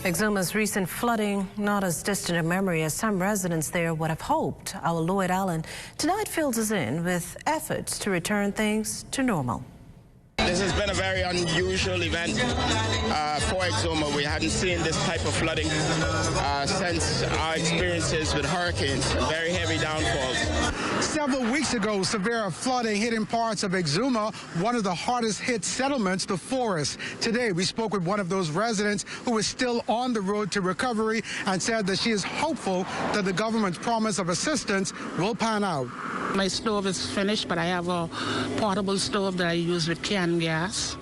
Exuma's recent flooding, not as distant a memory as some residents there would have hoped. Our Lloyd Allen tonight fills us in with efforts to return things to normal. This has been a very unusual event for Exuma. We hadn't seen this type of flooding since our experiences with hurricanes and very heavy downfalls. Several weeks ago, severe flooding hit in parts of Exuma, one of the hardest hit settlements, the Forest. Today, we spoke with one of those residents who is still on the road to recovery and said that she is hopeful that the government's promise of assistance will pan out. My stove is finished, but I have a portable stove that I use with canned gas.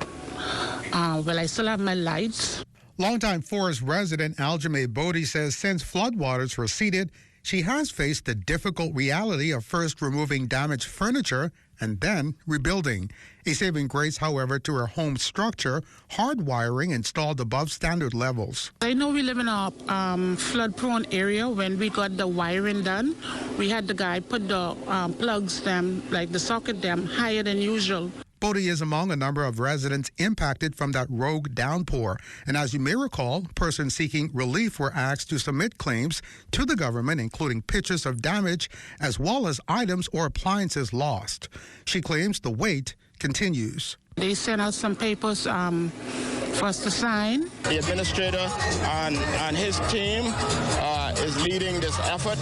I still have my lights. Longtime Forest resident Aljamae Bodie says since floodwaters receded, she has faced the difficult reality of first removing damaged furniture and then rebuilding. A saving grace, however, to her home structure, hardwiring installed above standard levels. I know we live in a flood-prone area. When we got the wiring done, we had the guy put the plugs, the socket higher than usual. Bodie is among a number of residents impacted from that rogue downpour. And as you may recall, persons seeking relief were asked to submit claims to the government, including pictures of damage as well as items or appliances lost. She claims the wait continues. They sent us some papers for us to sign. The administrator and his team is leading this effort,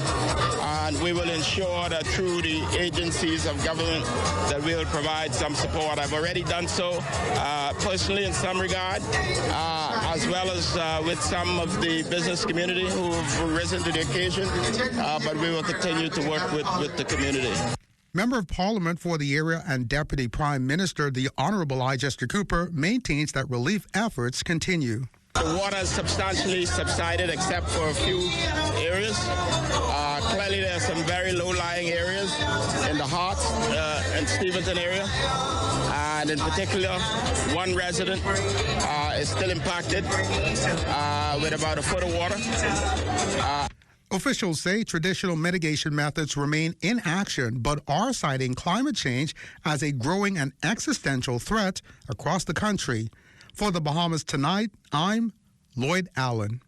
and we will ensure that through the agencies of government that we'll provide some support. I've already done so personally in some regard, as well as with some of the business community who have risen to the occasion, but we will continue to work with the community. Member of Parliament for the area and Deputy Prime Minister, the Honourable Chester Cooper, maintains that relief efforts continue. The water has substantially subsided except for a few areas. Clearly there are some very low-lying areas in the Hart and Stevenson area. And in particular, one resident is still impacted with about a foot of water. Officials say traditional mitigation methods remain in action, but are citing climate change as a growing and existential threat across the country. For the Bahamas Tonight, I'm Lloyd Allen.